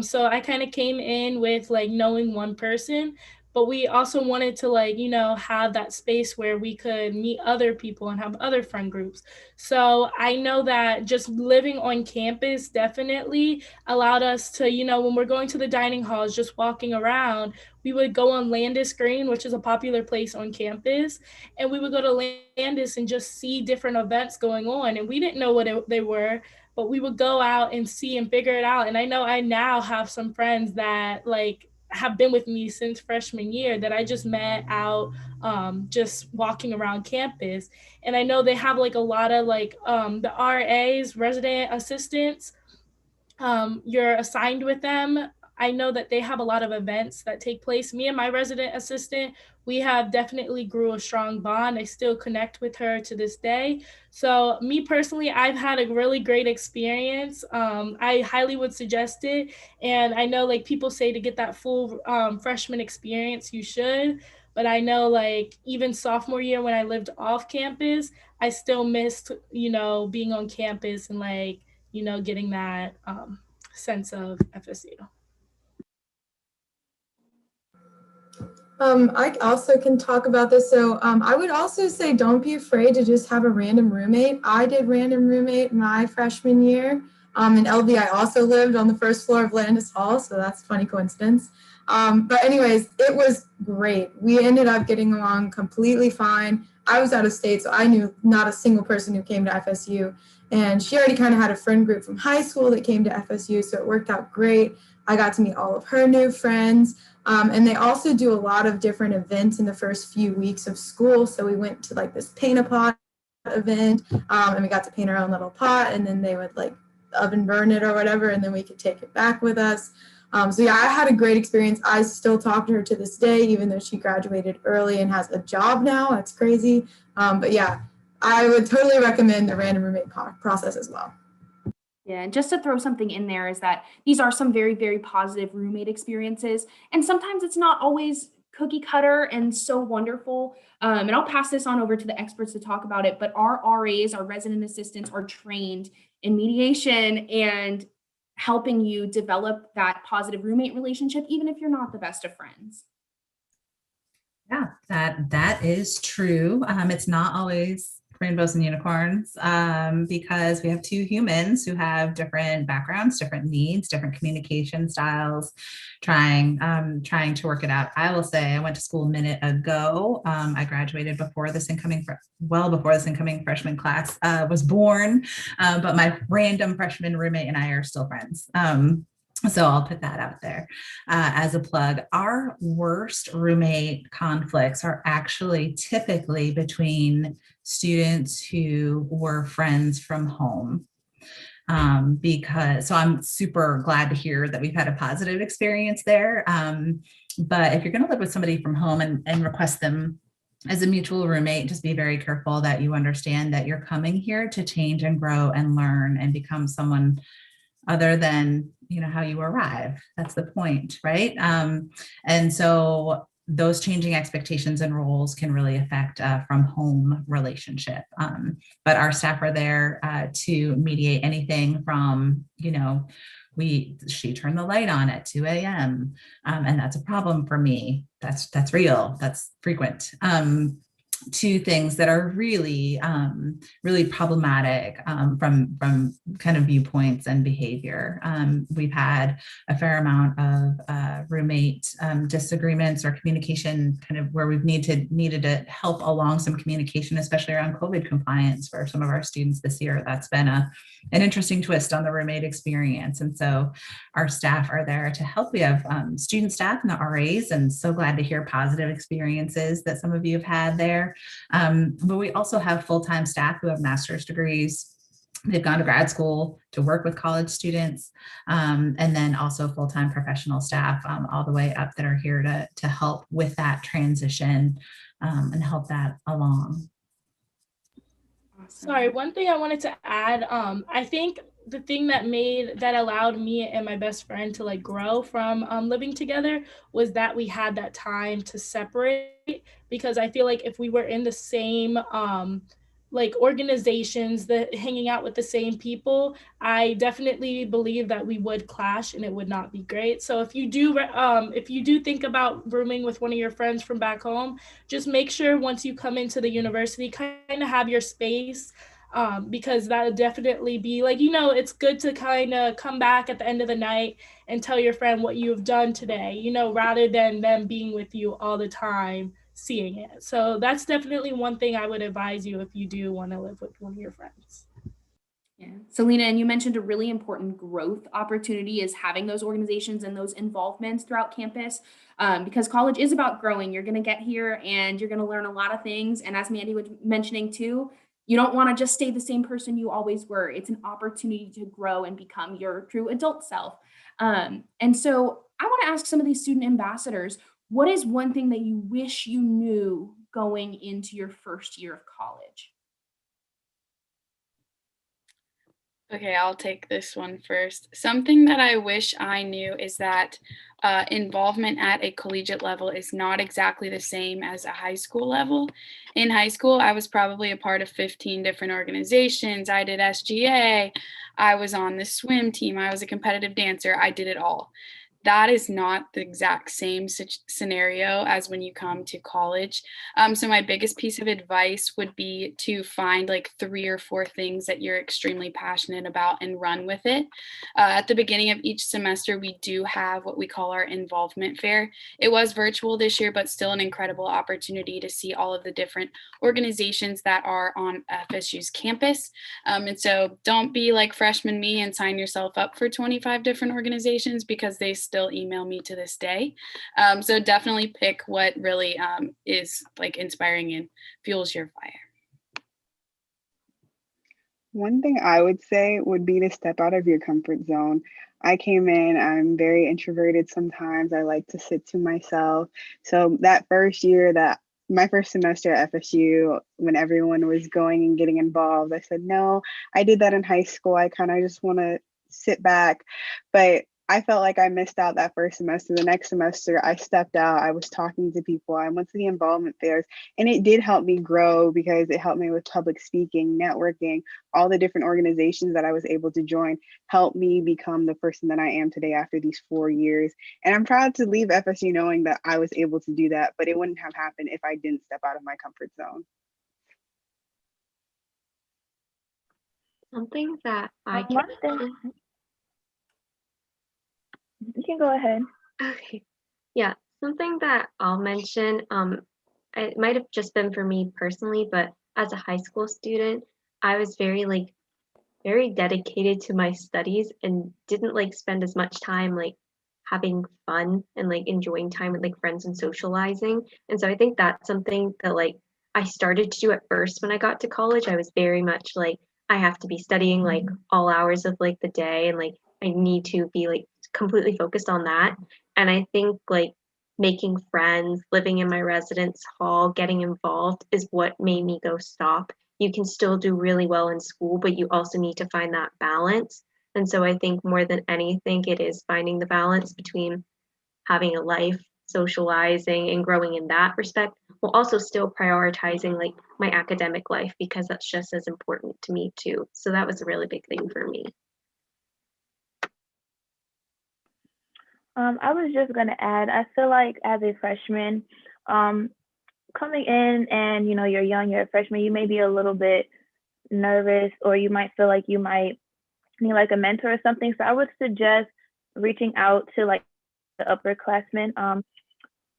So I kind of came in with like knowing one person, but we also wanted to like, have that space where we could meet other people and have other friend groups. So I know that just living on campus definitely allowed us to, when we're going to the dining halls, just walking around, we would go on Landis Green, which is a popular place on campus, and we would go to Landis and just see different events going on. And we didn't know what they were, but we would go out and see and figure it out. And I know I now have some friends that like have been with me since freshman year that I just met out just walking around campus. And I know they have like a lot of like the RAs, resident assistants, you're assigned with them. I know that they have a lot of events that take place. Me and my resident assistant, we have definitely grew a strong bond. I still connect with her to this day. So me personally, I've had a really great experience. I highly would suggest it. And I know like people say to get that full freshman experience, you should. But I know like even sophomore year when I lived off campus, I still missed, being on campus and like, getting that sense of FSU. I also can talk about this. So I would also say don't be afraid to just have a random roommate. I did random roommate my freshman year. In LB, I also lived on the first floor of Landis Hall, so that's a funny coincidence. But anyways, it was great. We ended up getting along completely fine. I was out of state, so I knew not a single person who came to FSU. And she already kind of had a friend group from high school that came to FSU, so it worked out great. I got to meet all of her new friends. And they also do a lot of different events in the first few weeks of school. So we went to like this paint a pot event, and we got to paint our own little pot, and then they would like oven burn it or whatever, and then we could take it back with us. So yeah, I had a great experience. I still talk to her to this day, even though she graduated early and has a job now. That's crazy. But yeah, I would totally recommend the random roommate process as well. Yeah, and just to throw something in there is that these are some very, very positive roommate experiences. And sometimes it's not always cookie cutter and so wonderful. And I'll pass this on over to the experts to talk about it, but our RAs, our resident assistants, are trained in mediation and helping you develop that positive roommate relationship, even if you're not the best of friends. Yeah, that is true. It's not always rainbows and unicorns because we have two humans who have different backgrounds, different needs, different communication styles, trying to work it out. I will say I went to school a minute ago. I graduated before this incoming freshman class was born, but my random freshman roommate and I are still friends. So I'll put that out there as a plug. Our worst roommate conflicts are actually typically between students who were friends from home. So I'm super glad to hear that we've had a positive experience there. But if you're going to live with somebody from home and request them as a mutual roommate, just be very careful that you understand that you're coming here to change and grow and learn and become someone other than how you arrive. That's the point, right? And so those changing expectations and roles can really affect from home relationship. But our staff are there to mediate anything from, she turned the light on at 2 a.m. And that's a problem for me. That's real. That's frequent. To things that are really, really problematic from kind of viewpoints and behavior. We've had a fair amount of roommate disagreements or communication kind of where we've needed to help along some communication, especially around COVID compliance for some of our students this year. That's been an interesting twist on the roommate experience. And so our staff are there to help. We have student staff and the RAs, and so glad to hear positive experiences that some of you have had there. But we also have full-time staff who have master's degrees They've gone to grad school to work with college students, and then also full-time professional staff all the way up that are here to help with that transition and help that along. Sorry, one thing I wanted to add, I think the thing that allowed me and my best friend to like grow from living together was that we had that time to separate, because I feel like if we were in the same like organizations, that hanging out with the same people, I definitely believe that we would clash and it would not be great. So if you do think about rooming with one of your friends from back home, just make sure once you come into the university, kind of have your space, because that would definitely be like, it's good to kind of come back at the end of the night and tell your friend what you've done today, rather than them being with you all the time seeing it. So that's definitely one thing I would advise you if you do want to live with one of your friends. Yeah. Selena, and you mentioned a really important growth opportunity is having those organizations and those involvements throughout campus, because college is about growing. You're going to get here and you're going to learn a lot of things. And as Mandy was mentioning too, you don't want to just stay the same person you always were. It's an opportunity to grow and become your true adult self. And so I want to ask some of these student ambassadors, what is one thing that you wish you knew going into your first year of college? Okay, I'll take this one first. Something that I wish I knew is that involvement at a collegiate level is not exactly the same as a high school level. In high school, I was probably a part of 15 different organizations. I did SGA, I was on the swim team, I was a competitive dancer, I did it all. That is not the exact same scenario as when you come to college. So my biggest piece of advice would be to find like 3 or 4 things that you're extremely passionate about and run with it. At the beginning of each semester, we do have what we call our involvement fair. It was virtual this year, but still an incredible opportunity to see all of the different organizations that are on FSU's campus. And so don't be like freshman me and sign yourself up for 25 different organizations, because they still email me to this day. So definitely pick what really is like inspiring and fuels your fire. One thing I would say would be to step out of your comfort zone. I came in, I'm very introverted sometimes. I like to sit to myself. So that first year, my first semester at FSU, when everyone was going and getting involved, I said, no, I did that in high school. I kind of just want to sit back. But I felt like I missed out that first semester. The next semester, I stepped out. I was talking to people. I went to the involvement fairs, and it did help me grow because it helped me with public speaking, networking, all the different organizations that I was able to join helped me become the person that I am today after these 4 years. And I'm proud to leave FSU knowing that I was able to do that, but it wouldn't have happened if I didn't step out of my comfort zone. Something that I One can. thing, you can go ahead. Okay. Yeah, something that I'll mention, it might have just been for me personally, but as a high school student, I was very dedicated to my studies and didn't like spend as much time like having fun and like enjoying time with like friends and socializing. And so I think that's something that like I started to do at first when I got to college. I was very much like I have to be studying like all hours of like the day, and like I need to be like completely focused on that. And I think like making friends, living in my residence hall, getting involved is what made me go stop. You can still do really well in school, but you also need to find that balance. And so I think more than anything, it is finding the balance between having a life, socializing, and growing in that respect, while also still prioritizing like my academic life, because that's just as important to me too. So that was a really big thing for me. I was just going to add, I feel like as a freshman, coming in and, you're young, you're a freshman, you may be a little bit nervous, or you might feel like you might need like a mentor or something. So I would suggest reaching out to like the upperclassmen.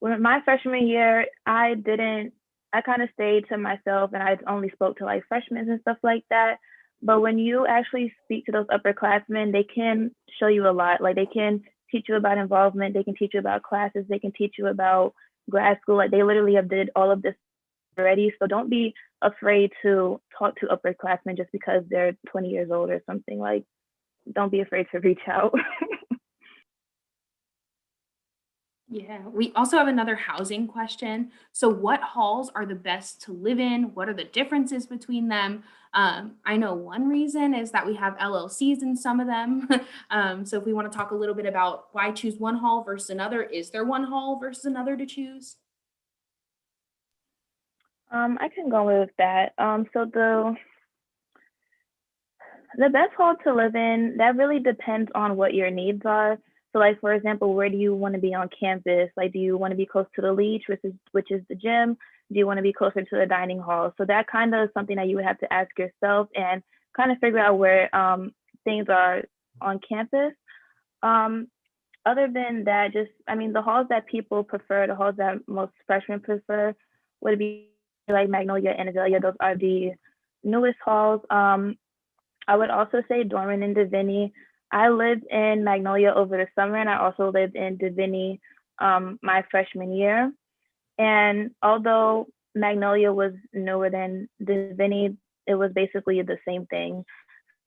When my freshman year, I kind of stayed to myself, and I only spoke to like freshmen and stuff like that. But when you actually speak to those upperclassmen, they can show you a lot. Like they can teach you about involvement, they can teach you about classes, they can teach you about grad school. Like they literally have did all of this already. So don't be afraid to talk to upperclassmen just because they're 20 years old or something. Like, don't be afraid to reach out. Yeah, we also have another housing question. So what halls are the best to live in? What are the differences between them? I know one reason is that we have LLCs in some of them. So if we want to talk a little bit about why choose one hall versus another, is there one hall versus another to choose? I can go with that. So the best hall to live in, that really depends on what your needs are. So like, for example, where do you want to be on campus? Like, do you want to be close to the leach, which is the gym? Do you want to be closer to the dining hall? So that kind of is something that you would have to ask yourself and kind of figure out where things are on campus. Other than that, the halls that people prefer, the halls that most freshmen prefer would be like Magnolia and Azalea. Those are the newest halls. I would also say Dorman and Divinity. I lived in Magnolia over the summer, and I also lived in Divinity my freshman year. And although Magnolia was newer than Divinity, it was basically the same thing.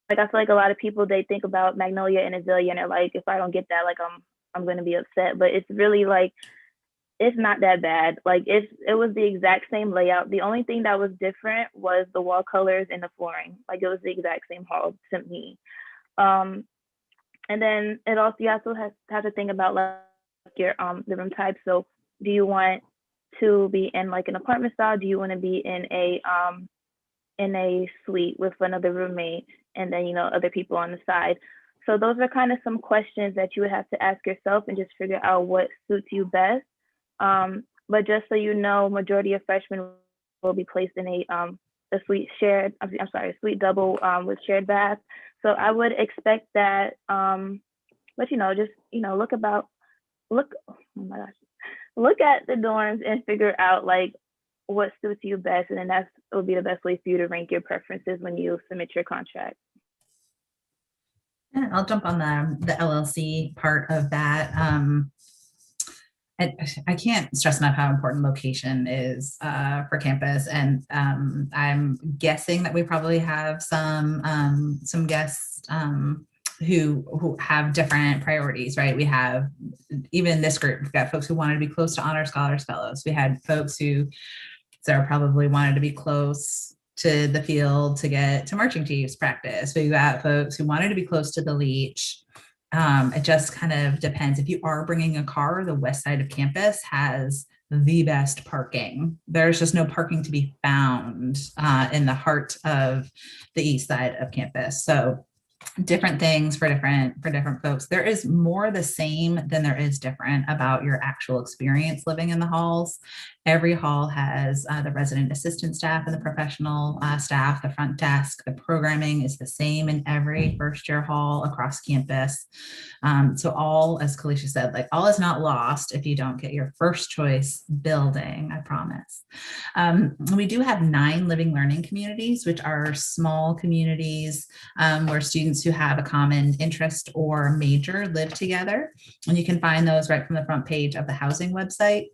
Like, I feel like a lot of people, they think about Magnolia and Azalea, and they're like, if I don't get that, like, I'm going to be upset. But it's really like, it's not that bad. Like, it was the exact same layout. The only thing that was different was the wall colors and the flooring. Like, it was the exact same hall to me. And then you also have to think about like your the room type. So do you want to be in like an apartment style? Do you want to be in a suite with another roommate and then, other people on the side? So those are kind of some questions that you would have to ask yourself and just figure out what suits you best. But just so you know, majority of freshmen will be placed in a suite shared, a suite double with shared bath. So I would expect that, but just, look at the dorms and figure out like what suits you best. And then that will be the best way for you to rank your preferences when you submit your contract. Yeah, I'll jump on the LLC part of that. I can't stress enough how important location is for campus, and I'm guessing that we probably have some guests who have different priorities, right? We have, even in this group, we've got folks who wanted to be close to Honor Scholars Fellows. We had folks who probably wanted to be close to the field to get to marching chiefs practice. We got folks who wanted to be close to the leach. It just kind of depends. If you are bringing a car, the west side of campus has the best parking. There's just no parking to be found in the heart of the east side of campus. So different things for different folks. There is more the same than there is different about your actual experience living in the halls. Every hall has the resident assistant staff and the professional staff, the front desk. The programming is the same in every first year hall across campus. So all, as Kalisha said, like, all is not lost if you don't get your first choice building, I promise. We do have 9 living learning communities, which are small communities where students who have a common interest or major live together. And you can find those right from the front page of the housing website.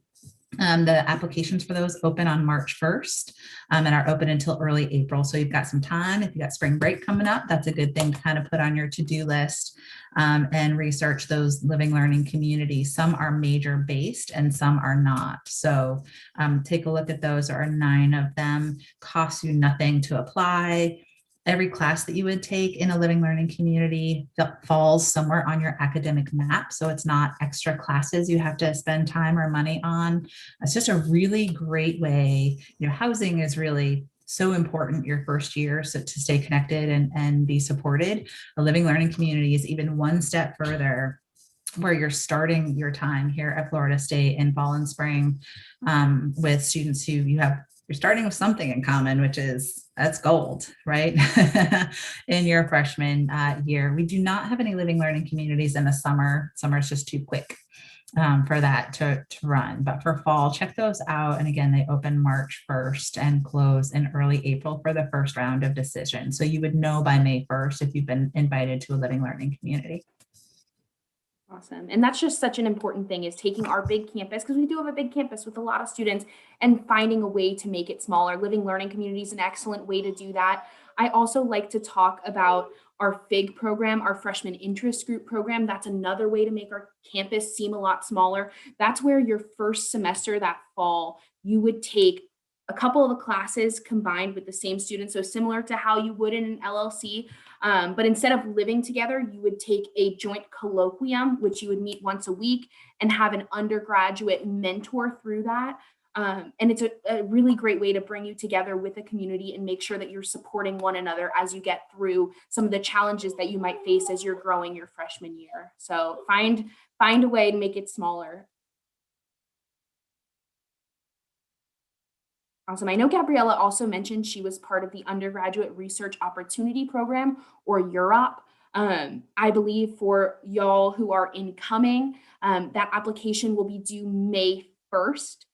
The applications for those open on March 1st and are open until early April. So you've got some time. If you've got spring break coming up, that's a good thing to kind of put on your to-do list and research those living learning communities. Some are major based and some are not. So take a look at those. There are 9 of them. Costs you nothing to apply. Every class that you would take in a living learning community falls somewhere on your academic map. So it's not extra classes you have to spend time or money on. It's just a really great way. Housing is really so important your first year, so to stay connected and be supported. A living learning community is even one step further, where you're starting your time here at Florida State in fall and spring with students who you're starting with something in common, which is that's gold, right? In your freshman year. We do not have any living learning communities in the summer. Summer is just too quick for that to run. But for fall, check those out. And again, they open March 1st and close in early April for the first round of decisions. So you would know by May 1st if you've been invited to a living learning community. Awesome. And that's just such an important thing, is taking our big campus, because we do have a big campus with a lot of students, and finding a way to make it smaller. Living learning community is an excellent way to do that. I also like to talk about our FIG program, our freshman interest group program. That's another way to make our campus seem a lot smaller. That's where your first semester that fall, you would take a couple of the classes combined with the same students. So similar to how you would in an LLC, but instead of living together, you would take a joint colloquium, which you would meet once a week, and have an undergraduate mentor through that. And it's a really great way to bring you together with a community and make sure that you're supporting one another as you get through some of the challenges that you might face as you're growing your freshman year. So find a way to make it smaller. Awesome. I know Gabriella also mentioned she was part of the Undergraduate Research Opportunity Program, or UROP. I believe for y'all who are incoming, that application will be due May 1st.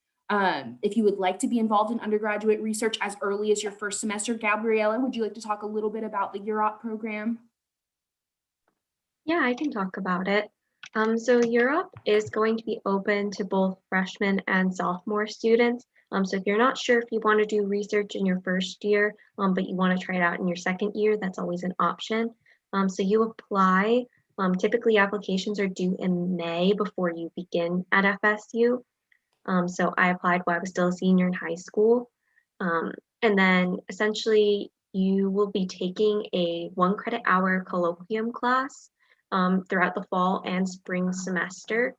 If you would like to be involved in undergraduate research as early as your first semester, Gabriella, would you like to talk a little bit about the UROP program? Yeah, I can talk about it. So Europe is going to be open to both freshmen and sophomore students. So if you're not sure if you want to do research in your first year, but you want to try it out in your second year, that's always an option. So you apply. Typically applications are due in May before you begin at FSU. So I applied while I was still a senior in high school. And then essentially you will be taking a 1 credit hour colloquium class throughout the fall and spring semester.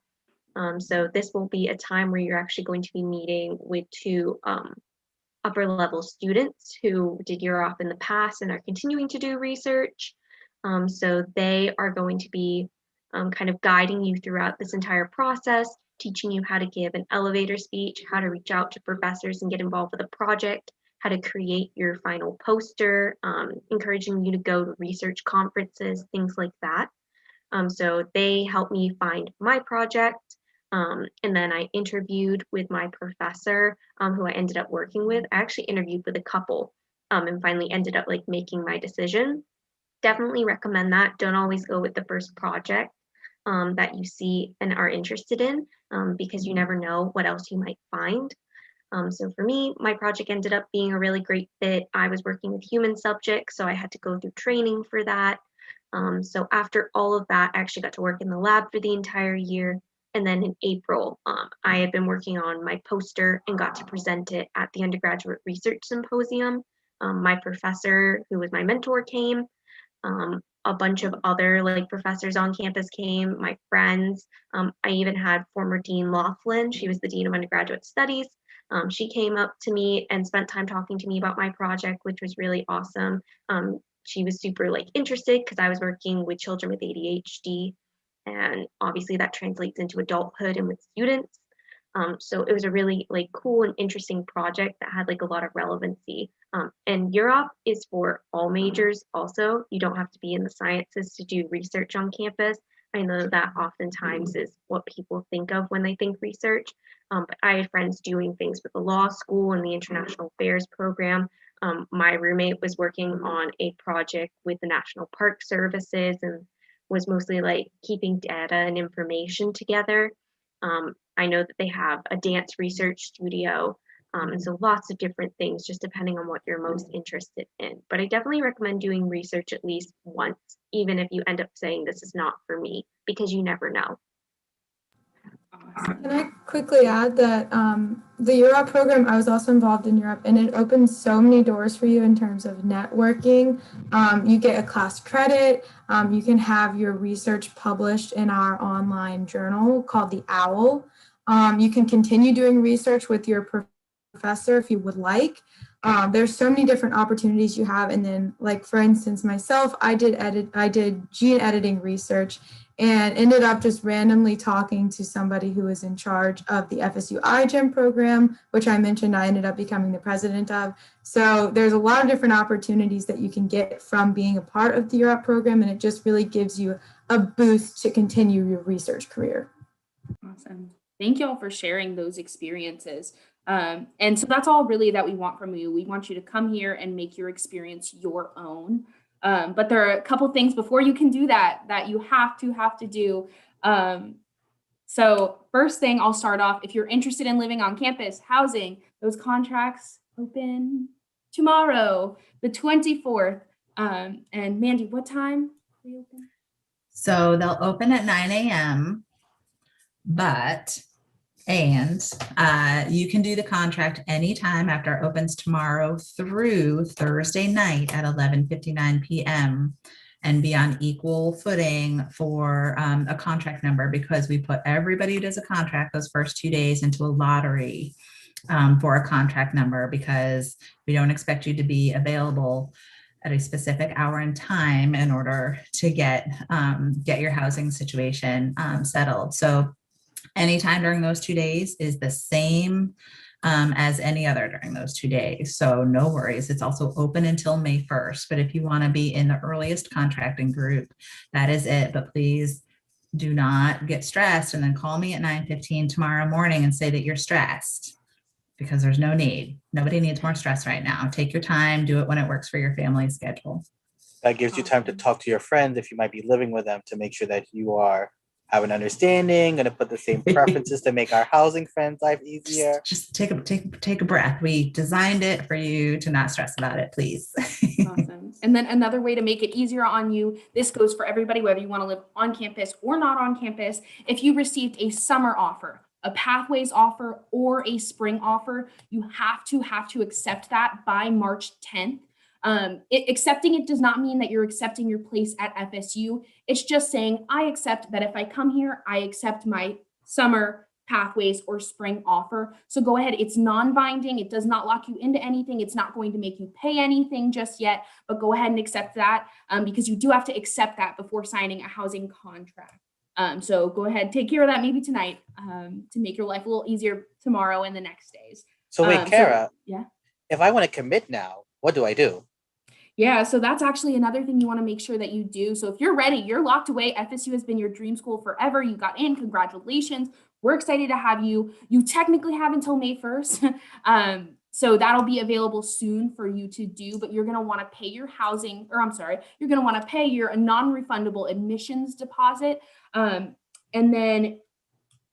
So this will be a time where you're actually going to be meeting with 2 upper level students who did UROP in the past and are continuing to do research. So they are going to be kind of guiding you throughout this entire process, teaching you how to give an elevator speech, how to reach out to professors and get involved with a project, how to create your final poster, encouraging you to go to research conferences, things like that. So they helped me find my project. And then I interviewed with my professor, who I ended up working with. I actually interviewed with a couple, and finally ended up like making my decision. Definitely recommend that. Don't always go with the first project that you see and are interested in, because you never know what else you might find. So for me, my project ended up being a really great fit. I was working with human subjects, so I had to go through training for that. So after all of that, I actually got to work in the lab for the entire year. And then in April, I had been working on my poster and got to present it at the undergraduate research symposium. My professor, who was my mentor, came. A bunch of other like professors on campus came, my friends. I even had former Dean Laughlin. She was the Dean of Undergraduate Studies. She came up to me and spent time talking to me about my project, which was really awesome. She was super like interested because I was working with children with ADHD, and obviously that translates into adulthood and with students. So it was a really like cool and interesting project that had like a lot of relevancy. And Europe is for all majors also. You don't have to be in the sciences to do research on campus. I know that oftentimes is what people think of when they think research. But I had friends doing things with the law school and the international affairs program. My roommate was working on a project with the National Park Services and was mostly like keeping data and information together. I know that they have a dance research studio, and so lots of different things, just depending on what you're most interested in. But I definitely recommend doing research at least once, even if you end up saying this is not for me, because you never know. Can I quickly add that the Europe program, I was also involved in Europe, and it opens so many doors for you in terms of networking. You get a class credit. You can have your research published in our online journal called The Owl. You can continue doing research with your professor if you would like. There's so many different opportunities you have. And then, like, for instance, myself, I did gene editing research and ended up just randomly talking to somebody who was in charge of the FSU iGEM program, which I mentioned I ended up becoming the president of. So there's a lot of different opportunities that you can get from being a part of the Europe program, and it just really gives you a boost to continue your research career. Awesome. Thank you all for sharing those experiences. And so that's all really that we want from you. We want you to come here and make your experience your own. But there are a couple things before you can do that you have to do. So first thing, I'll start off, if you're interested in living on campus, housing, those contracts open tomorrow, the 24th. And Mandy, what time are they open? So they'll open at 9 a.m. You can do the contract anytime after it opens tomorrow through Thursday night at 11:59 p.m. and be on equal footing for a contract number, because we put everybody who does a contract those first 2 days into a lottery for a contract number, because we don't expect you to be available at a specific hour and time in order to get your housing situation settled. So anytime during those 2 days is the same as any other during those 2 days. So no worries. It's also open until May 1st. But if you want to be in the earliest contracting group, that is it. But please do not get stressed and then call me at 9:15 tomorrow morning and say that you're stressed, because there's no need. Nobody needs more stress right now. Take your time, do it when it works for your family schedule. That gives you time to talk to your friends if you might be living with them, to make sure that you have an understanding, going to put the same preferences to make our housing friends' life easier. Just take a breath. We designed it for you to not stress about it, please. Awesome. And then another way to make it easier on you, this goes for everybody, whether you want to live on campus or not on campus. If you received a summer offer, a pathways offer, or a spring offer, you have to accept that by March 10th. Accepting it does not mean that you're accepting your place at FSU. It's just saying, I accept that if I come here, I accept my summer, pathways, or spring offer. So go ahead. It's non-binding. It does not lock you into anything. It's not going to make you pay anything just yet, but go ahead and accept that because you do have to accept that before signing a housing contract. So go ahead, take care of that maybe tonight to make your life a little easier tomorrow and the next days. So wait, Kara, yeah. If I want to commit now, what do I do? Yeah, so that's actually another thing you want to make sure that you do. So if you're ready, you're locked away. FSU has been your dream school forever. You got in, congratulations. We're excited to have you. You technically have until May 1st. So that'll be available soon for you to do, but you're going to want to pay your you're going to want to pay your non-refundable admissions deposit. And then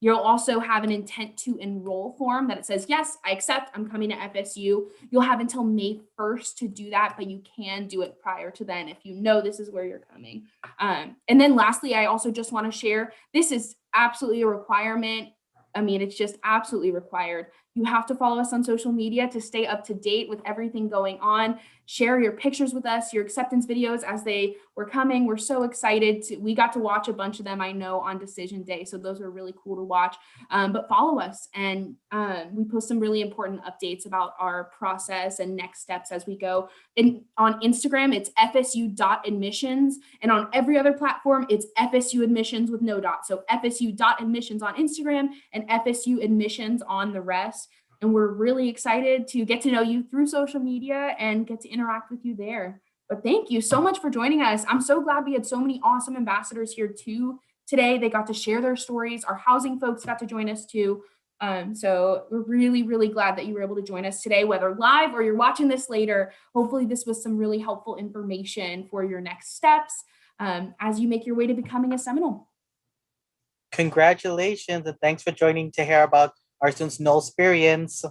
you'll also have an intent to enroll form that it says, yes, I accept, I'm coming to FSU. You'll have until May 1st to do that, but you can do it prior to then if you know this is where you're coming. And then lastly, I also just want to share, this is absolutely a requirement. I mean, it's just absolutely required. You have to follow us on social media to stay up to date with everything going on. Share your pictures with us, your acceptance videos as they were coming. We're so excited. We got to watch a bunch of them, I know, on decision day. So those were really cool to watch. But follow us, and we post some really important updates about our process and next steps as we go. And on Instagram, it's fsu.admissions. And on every other platform, it's FSU admissions with no dot. So fsu.admissions on Instagram and FSU admissions on the rest. And we're really excited to get to know you through social media and get to interact with you there. But thank you so much for joining us. I'm so glad we had so many awesome ambassadors here too today. They got to share their stories. Our housing folks got to join us too. So we're really, really glad that you were able to join us today, whether live or you're watching this later. Hopefully this was some really helpful information for your next steps as you make your way to becoming a Seminole. Congratulations, and thanks for joining to hear about our students' Noles experience.